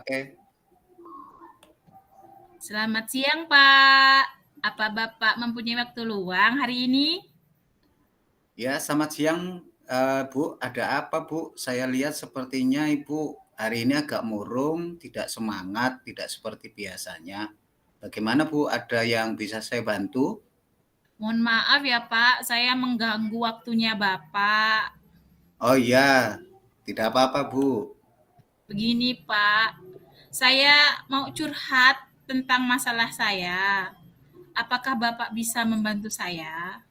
Oke. Selamat siang, Pak. Apa Bapak mempunyai waktu luang hari ini? Ya, selamat siang, Bu. Ada apa, Bu? Saya lihat sepertinya Ibu hari ini agak murung, tidak semangat, tidak seperti biasanya. Bagaimana, Bu? Ada yang bisa saya bantu? Mohon maaf ya, Pak, saya mengganggu waktunya Bapak. Oh iya, tidak apa-apa, Bu. Begini, Pak, saya mau curhat tentang masalah saya. Apakah Bapak bisa membantu saya?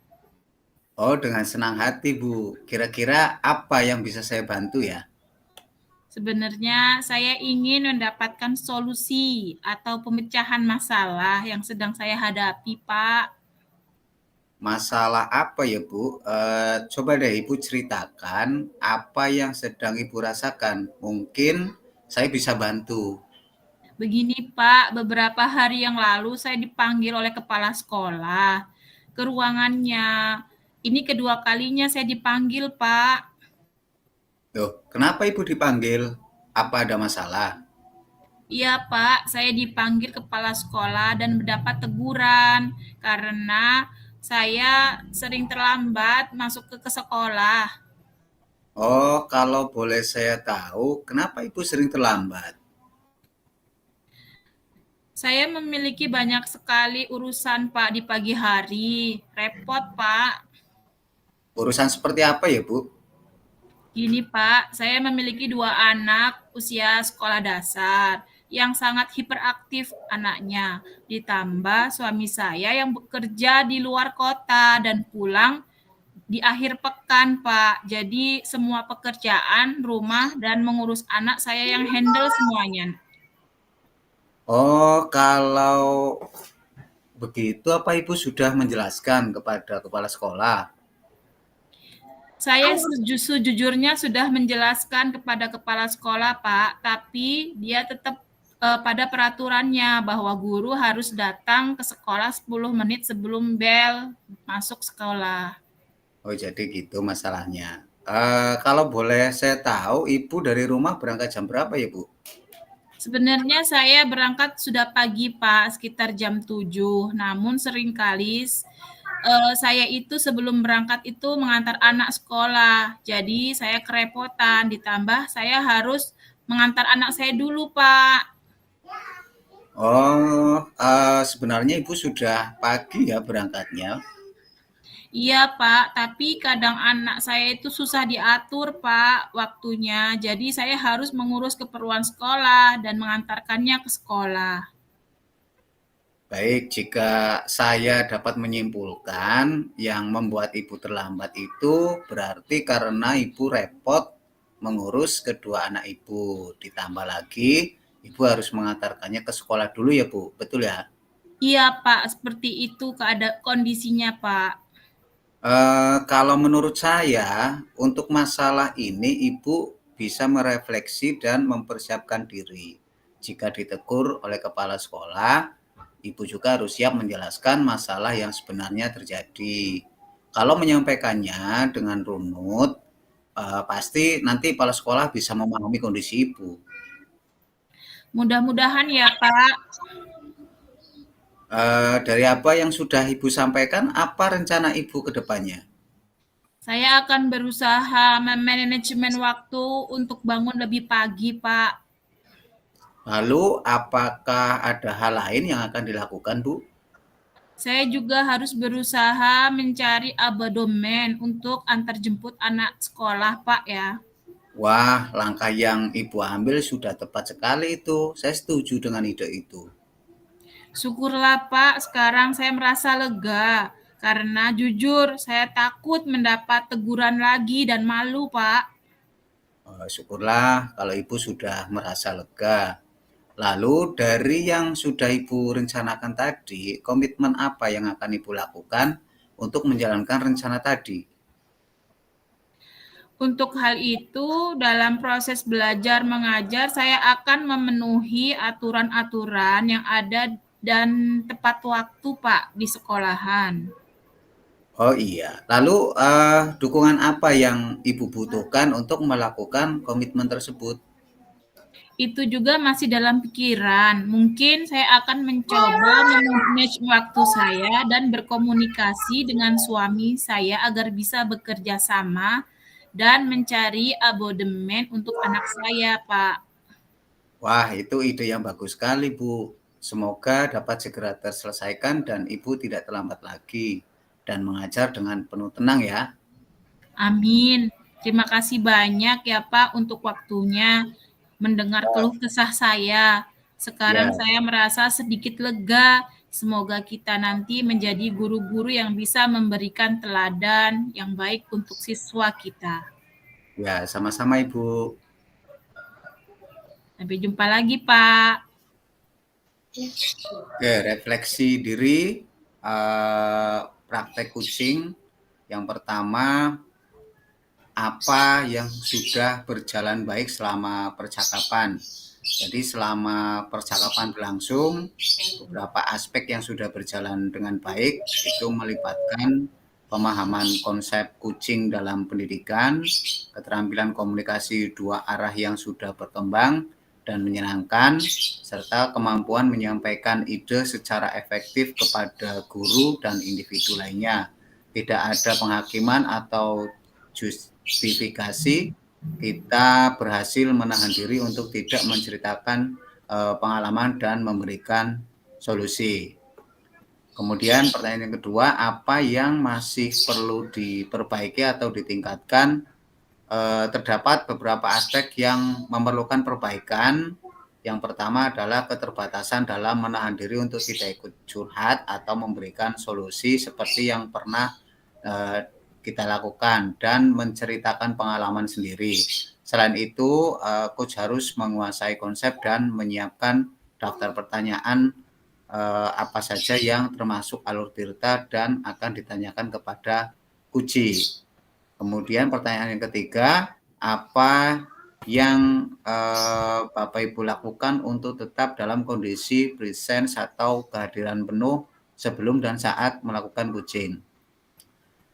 Oh, dengan senang hati, Bu. Kira-kira apa yang bisa saya bantu ya? Sebenarnya saya ingin mendapatkan solusi atau pemecahan masalah yang sedang saya hadapi, Pak. Masalah apa ya, Bu? Coba deh Ibu ceritakan apa yang sedang Ibu rasakan. Mungkin saya bisa bantu. Begini Pak, beberapa hari yang lalu saya dipanggil oleh kepala sekolah ke ruangannya. Ini kedua kalinya saya dipanggil, Pak. Loh, kenapa Ibu dipanggil? Apa ada masalah? Iya, Pak, saya dipanggil kepala sekolah dan mendapat teguran karena saya sering terlambat masuk ke sekolah. Oh, kalau boleh saya tahu, kenapa Ibu sering terlambat? Saya memiliki banyak sekali urusan, Pak, di pagi hari. Repot, Pak. Urusan seperti apa ya, Bu? Gini Pak, saya memiliki dua anak usia sekolah dasar yang sangat hiperaktif anaknya. Ditambah suami saya yang bekerja di luar kota dan pulang di akhir pekan, Pak. Jadi semua pekerjaan, rumah, dan mengurus anak saya yang handle semuanya. Oh, kalau begitu apa Ibu sudah menjelaskan kepada kepala sekolah? Saya sejujurnya sudah menjelaskan kepada kepala sekolah, Pak, tapi dia tetap pada peraturannya bahwa guru harus datang ke sekolah 10 menit sebelum bel masuk sekolah. Oh, jadi gitu masalahnya. Kalau boleh saya tahu, Ibu dari rumah berangkat jam berapa ya, Bu? Sebenarnya saya berangkat sudah pagi, Pak, sekitar jam 7. Namun seringkali saya itu sebelum berangkat itu mengantar anak sekolah. Jadi saya kerepotan, ditambah saya harus mengantar anak saya dulu, Pak. Oh, sebenarnya Ibu sudah pagi ya berangkatnya. Iya, Pak, tapi kadang anak saya itu susah diatur, Pak, waktunya. Jadi saya harus mengurus keperluan sekolah dan mengantarkannya ke sekolah. Baik, jika saya dapat menyimpulkan yang membuat Ibu terlambat itu berarti karena Ibu repot mengurus kedua anak Ibu. Ditambah lagi, Ibu harus mengantarkannya ke sekolah dulu ya, Bu. Betul ya? Iya, Pak, seperti itu kondisinya, Pak. Kalau menurut saya, untuk masalah ini Ibu bisa merefleksi dan mempersiapkan diri. Jika ditegur oleh kepala sekolah, Ibu juga harus siap menjelaskan masalah yang sebenarnya terjadi. Kalau menyampaikannya dengan runut, pasti nanti kepala sekolah bisa memahami kondisi Ibu. Mudah-mudahan ya, Pak. Dari apa yang sudah Ibu sampaikan, apa rencana Ibu ke depannya? Saya akan berusaha memanajemen waktu untuk bangun lebih pagi, Pak. Lalu, apakah ada hal lain yang akan dilakukan, Bu? Saya juga harus berusaha mencari abodemen untuk antar jemput anak sekolah, Pak ya. Wah, langkah yang Ibu ambil sudah tepat sekali itu. Saya setuju dengan ide itu. Syukurlah Pak, sekarang saya merasa lega. Karena jujur, saya takut mendapat teguran lagi dan malu, Pak. Syukurlah kalau Ibu sudah merasa lega. Lalu dari yang sudah Ibu rencanakan tadi, komitmen apa yang akan Ibu lakukan untuk menjalankan rencana tadi? Untuk hal itu, dalam proses belajar mengajar, saya akan memenuhi aturan-aturan yang ada dan tepat waktu, Pak, di sekolahan. Oh iya, lalu dukungan apa yang Ibu butuhkan untuk melakukan komitmen tersebut? Itu juga masih dalam pikiran. Mungkin saya akan mencoba memanage waktu saya dan berkomunikasi dengan suami saya agar bisa bekerja sama dan mencari abodemen untuk anak saya, Pak. Wah, itu ide yang bagus sekali, Bu. Semoga dapat segera terselesaikan dan Ibu tidak terlambat lagi dan mengajar dengan penuh tenang ya. Amin. Terima kasih banyak ya, Pak, untuk waktunya mendengar keluh kesah saya. Sekarang Ya, saya merasa sedikit lega. Semoga kita nanti menjadi guru-guru yang bisa memberikan teladan yang baik untuk siswa kita. ya, sama-sama Ibu. Sampai jumpa lagi, Pak. Oke, refleksi diri, praktek kucing. Yang pertama, apa yang sudah berjalan baik selama percakapan. Jadi selama percakapan berlangsung, beberapa aspek yang sudah berjalan dengan baik itu melibatkan pemahaman konsep kucing dalam pendidikan, keterampilan komunikasi dua arah yang sudah berkembang dan menyenangkan, serta kemampuan menyampaikan ide secara efektif kepada guru dan individu lainnya. Tidak ada penghakiman atau justifikasi, kita berhasil menahan diri untuk tidak menceritakan pengalaman dan memberikan solusi. Kemudian pertanyaan yang kedua, apa yang masih perlu diperbaiki atau ditingkatkan? Terdapat beberapa aspek yang memerlukan perbaikan. Yang pertama adalah keterbatasan dalam menahan diri untuk tidak ikut curhat atau memberikan solusi seperti yang pernah kita lakukan dan menceritakan pengalaman sendiri. Selain itu, coach harus menguasai konsep dan menyiapkan daftar pertanyaan apa saja yang termasuk alur tirta dan akan ditanyakan kepada Kuci. Kemudian pertanyaan yang ketiga, apa yang Bapak Ibu lakukan untuk tetap dalam kondisi presence atau kehadiran penuh sebelum dan saat melakukan kucing.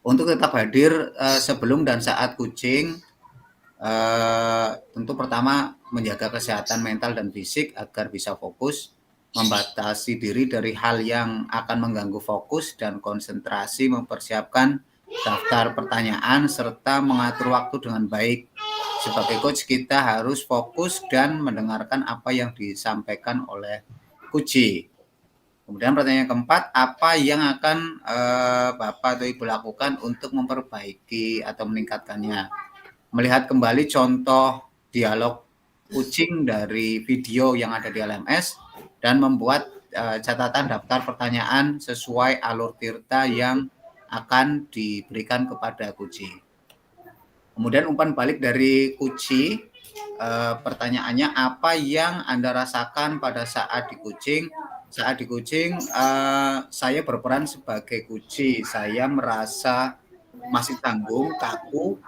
Untuk tetap hadir sebelum dan saat kucing, tentu pertama menjaga kesehatan mental dan fisik agar bisa fokus, membatasi diri dari hal yang akan mengganggu fokus dan konsentrasi, mempersiapkan daftar pertanyaan, serta mengatur waktu dengan baik. Sebagai coach, kita harus fokus dan mendengarkan apa yang disampaikan oleh Kuci. Kemudian pertanyaan keempat, apa yang akan Bapak atau Ibu lakukan untuk memperbaiki atau meningkatkannya? Melihat kembali contoh dialog kucing dari video yang ada di LMS dan membuat catatan daftar pertanyaan sesuai alur tirta yang akan diberikan kepada kucing. Kemudian umpan balik dari Kuci, pertanyaannya apa yang Anda rasakan pada saat di kucing? Saat di kucing, saya berperan sebagai Kuci. Saya merasa masih tanggung, kaku,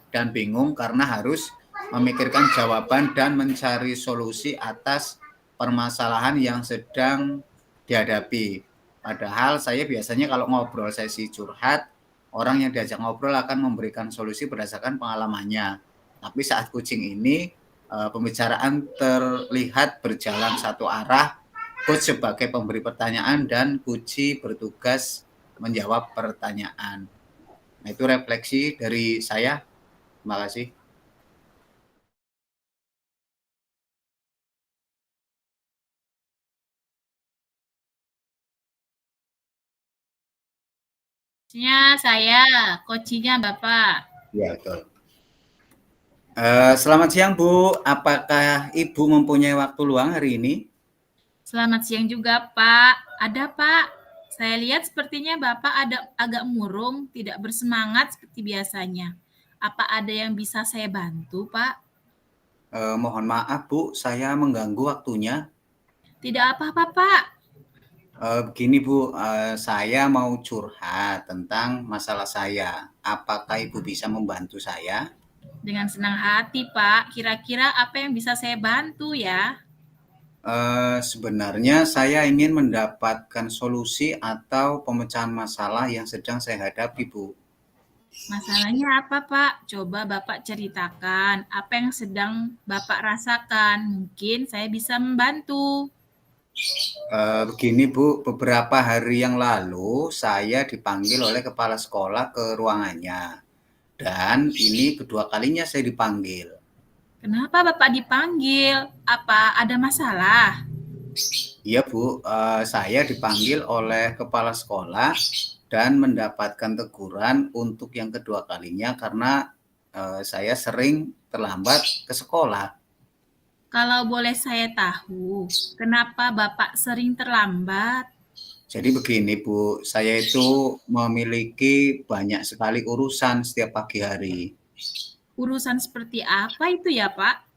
dan bingung karena harus memikirkan jawaban dan mencari solusi atas permasalahan yang sedang dihadapi. Padahal saya biasanya kalau ngobrol sesi curhat, orang yang diajak ngobrol akan memberikan solusi berdasarkan pengalamannya. Tapi saat kucing ini, pembicaraan terlihat berjalan satu arah, coach sebagai pemberi pertanyaan dan Kuci bertugas menjawab pertanyaan. Nah, itu refleksi dari saya. Terima kasih. Saya, kocinya Bapak. Ya, betul. Selamat siang, Bu. Apakah Ibu mempunyai waktu luang hari ini? Selamat siang juga, Pak. Ada, Pak. Saya lihat sepertinya Bapak ada agak murung, tidak bersemangat seperti biasanya. Apa ada yang bisa saya bantu, Pak? Mohon maaf, Bu, saya mengganggu waktunya. Tidak apa-apa, Pak. Begini, Bu, saya mau curhat tentang masalah saya. Apakah Ibu bisa membantu saya? Dengan senang hati, Pak. Kira-kira apa yang bisa saya bantu ya? Sebenarnya saya ingin mendapatkan solusi atau pemecahan masalah yang sedang saya hadapi, Bu. Masalahnya apa, Pak? Coba Bapak ceritakan apa yang sedang Bapak rasakan. Mungkin saya bisa membantu. Begini Bu, beberapa hari yang lalu saya dipanggil oleh kepala sekolah ke ruangannya. Dan ini kedua kalinya saya dipanggil. Kenapa Bapak dipanggil? Apa ada masalah? Iya Bu, saya dipanggil oleh kepala sekolah dan mendapatkan teguran untuk yang kedua kalinya karena saya sering terlambat ke sekolah. Kalau boleh saya tahu, kenapa Bapak sering terlambat? Jadi begini Bu, saya itu memiliki banyak sekali urusan setiap pagi hari. Urusan seperti apa itu ya, Pak?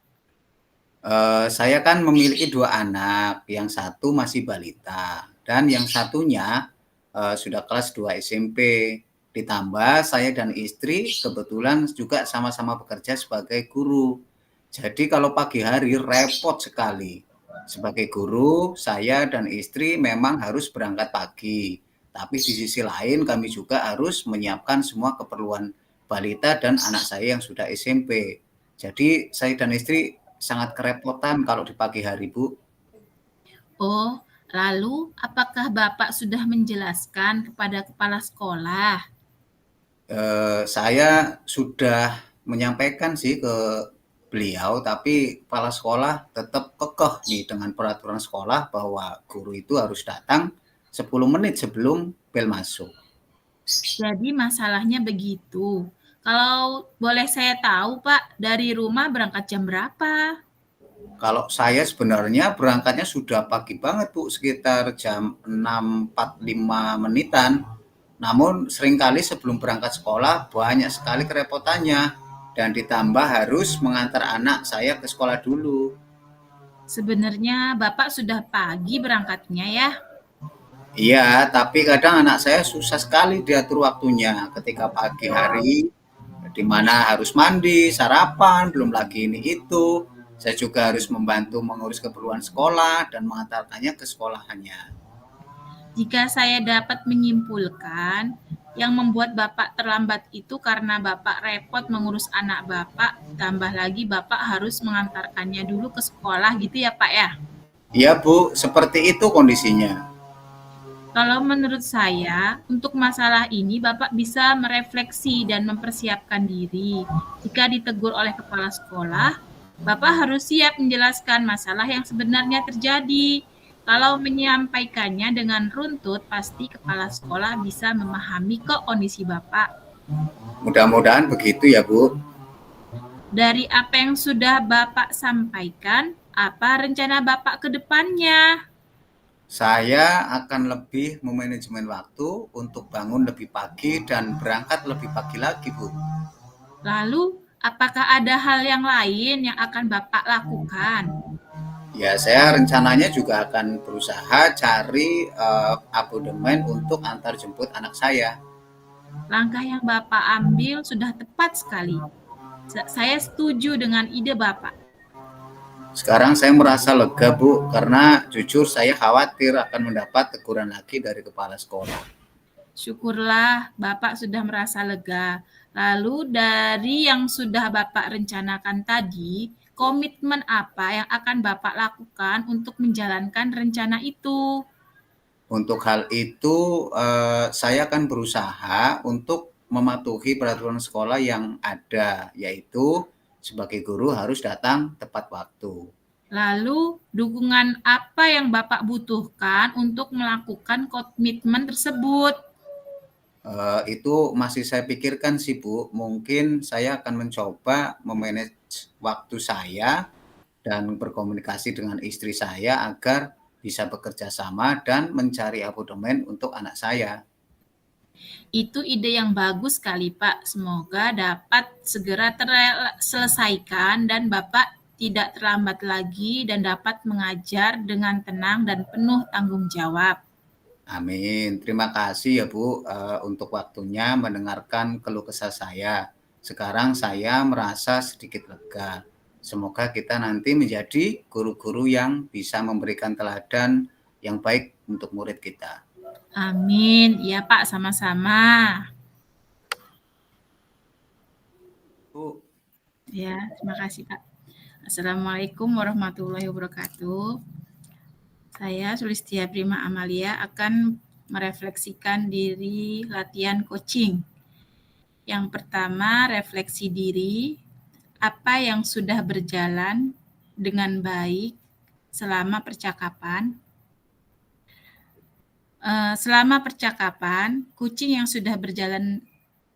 Saya kan memiliki 2 anak, yang satu masih balita dan yang satunya, sudah kelas 2 SMP. Ditambah saya dan istri kebetulan juga sama-sama bekerja sebagai guru. Jadi kalau pagi hari repot sekali. Sebagai guru, saya dan istri memang harus berangkat pagi, tapi di sisi lain kami juga harus menyiapkan semua keperluan balita dan anak saya yang sudah SMP. Jadi saya dan istri sangat kerepotan kalau di pagi hari, Bu. Oh, lalu apakah Bapak sudah menjelaskan kepada kepala sekolah? Saya sudah menyampaikan sih ke beliau, tapi kepala sekolah tetap kekeh nih dengan peraturan sekolah bahwa guru itu harus datang 10 menit sebelum bel masuk. Jadi masalahnya begitu. Kalau boleh saya tahu, Pak, dari rumah berangkat jam berapa? Kalau saya sebenarnya berangkatnya sudah pagi banget, Bu, sekitar jam 6.45 menitan. Namun seringkali sebelum berangkat sekolah banyak sekali kerepotannya dan ditambah harus mengantar anak saya ke sekolah dulu. Sebenarnya Bapak sudah pagi berangkatnya ya. Iya, tapi kadang anak saya susah sekali diatur waktunya ketika pagi hari, di mana harus mandi, sarapan, belum lagi ini itu. Saya juga harus membantu mengurus keperluan sekolah dan mengantarkannya ke sekolahannya. Jika saya dapat menyimpulkan, yang membuat Bapak terlambat itu karena Bapak repot mengurus anak Bapak, tambah lagi Bapak harus mengantarkannya dulu ke sekolah gitu ya, Pak ya. Iya, Bu, seperti itu kondisinya. Kalau menurut saya, untuk masalah ini Bapak bisa merefleksi dan mempersiapkan diri. Jika ditegur oleh kepala sekolah, Bapak harus siap menjelaskan masalah yang sebenarnya terjadi. Kalau menyampaikannya dengan runtut, pasti kepala sekolah bisa memahami kok kondisi Bapak. Mudah-mudahan begitu ya, Bu. Dari apa yang sudah Bapak sampaikan, apa rencana Bapak ke depannya? Saya akan lebih memanajemen waktu untuk bangun lebih pagi dan berangkat lebih pagi lagi, Bu. Lalu, apakah ada hal yang lain yang akan Bapak lakukan? Ya, saya rencananya juga akan berusaha cari abodemen untuk antar jemput anak saya. Langkah yang Bapak ambil sudah tepat sekali. Saya setuju dengan ide Bapak. Sekarang saya merasa lega, Bu, karena jujur saya khawatir akan mendapat teguran lagi dari kepala sekolah. Syukurlah Bapak sudah merasa lega. Lalu dari yang sudah Bapak rencanakan tadi, komitmen apa yang akan Bapak lakukan untuk menjalankan rencana itu? Untuk hal itu, saya akan berusaha untuk mematuhi peraturan sekolah yang ada, yaitu sebagai guru harus datang tepat waktu. Lalu, dukungan apa yang Bapak butuhkan untuk melakukan komitmen tersebut? Itu masih saya pikirkan sih, Bu. Mungkin saya akan mencoba memanage waktu saya dan berkomunikasi dengan istri saya agar bisa bekerja sama dan mencari abodemen untuk anak saya. Itu ide yang bagus sekali, Pak. Semoga dapat segera terselesaikan dan Bapak tidak terlambat lagi dan dapat mengajar dengan tenang dan penuh tanggung jawab. Amin. Terima kasih ya Bu, untuk waktunya mendengarkan keluh kesah saya. Sekarang saya merasa sedikit lega. Semoga kita nanti menjadi guru-guru yang bisa memberikan teladan yang baik untuk murid kita. Amin. Iya, Pak, sama-sama. Bu. Ya, terima kasih Pak. Assalamualaikum warahmatullahi wabarakatuh. Saya Sulistia Prima Amalia akan merefleksikan diri latihan coaching. Yang pertama, refleksi diri, apa yang sudah berjalan dengan baik selama percakapan. Selama percakapan, coaching yang sudah berjalan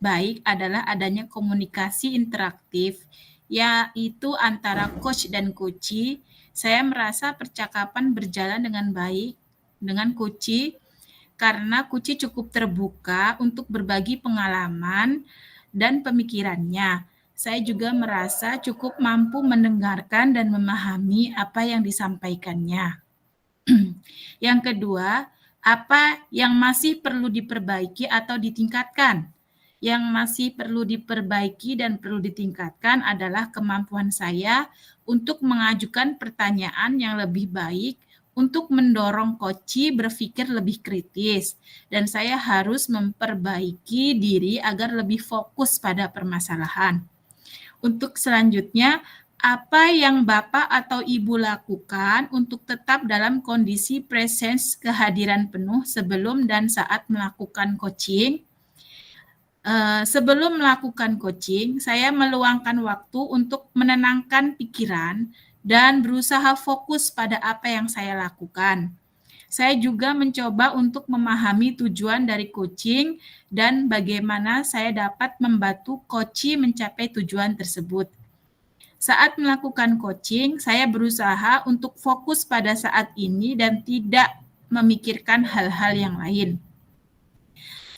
baik adalah adanya komunikasi interaktif, yaitu antara coach dan coachee. Saya merasa percakapan berjalan dengan baik dengan coachee karena coachee cukup terbuka untuk berbagi pengalaman dan pemikirannya. Saya juga merasa cukup mampu mendengarkan dan memahami apa yang disampaikannya. Yang kedua, apa yang masih perlu diperbaiki atau ditingkatkan? Yang masih perlu diperbaiki dan perlu ditingkatkan adalah kemampuan saya untuk mengajukan pertanyaan yang lebih baik, untuk mendorong coachee berpikir lebih kritis, dan saya harus memperbaiki diri agar lebih fokus pada permasalahan. Untuk selanjutnya, apa yang Bapak atau Ibu lakukan untuk tetap dalam kondisi presence kehadiran penuh sebelum dan saat melakukan coaching? Sebelum melakukan coaching, saya meluangkan waktu untuk menenangkan pikiran dan berusaha fokus pada apa yang saya lakukan. Saya juga mencoba untuk memahami tujuan dari coaching dan bagaimana saya dapat membantu coachee mencapai tujuan tersebut. Saat melakukan coaching, saya berusaha untuk fokus pada saat ini dan tidak memikirkan hal-hal yang lain.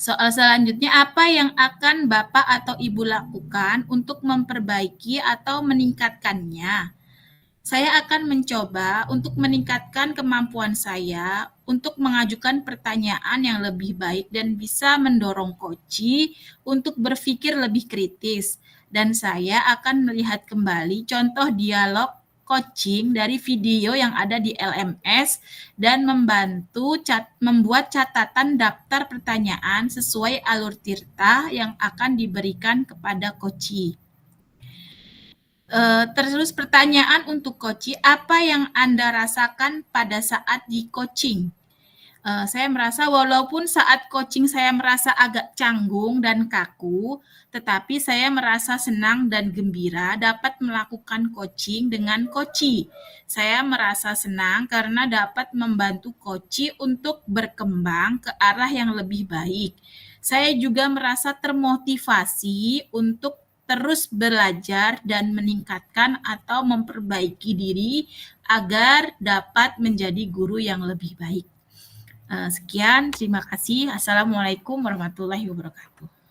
Soal selanjutnya, apa yang akan Bapak atau Ibu lakukan untuk memperbaiki atau meningkatkannya? Saya akan mencoba untuk meningkatkan kemampuan saya untuk mengajukan pertanyaan yang lebih baik dan bisa mendorong coachee untuk berpikir lebih kritis. Dan saya akan melihat kembali contoh dialog coaching dari video yang ada di LMS dan membuat catatan daftar pertanyaan sesuai alur tirta yang akan diberikan kepada coachee. Terus pertanyaan untuk coachee, apa yang Anda rasakan pada saat di coaching? Saya merasa walaupun saat coaching saya merasa agak canggung dan kaku, tetapi saya merasa senang dan gembira dapat melakukan coaching dengan coachee. Saya merasa senang karena dapat membantu coachee untuk berkembang ke arah yang lebih baik. Saya juga merasa termotivasi untuk terus belajar dan meningkatkan atau memperbaiki diri agar dapat menjadi guru yang lebih baik. Sekian, terima kasih. Assalamualaikum warahmatullahi wabarakatuh.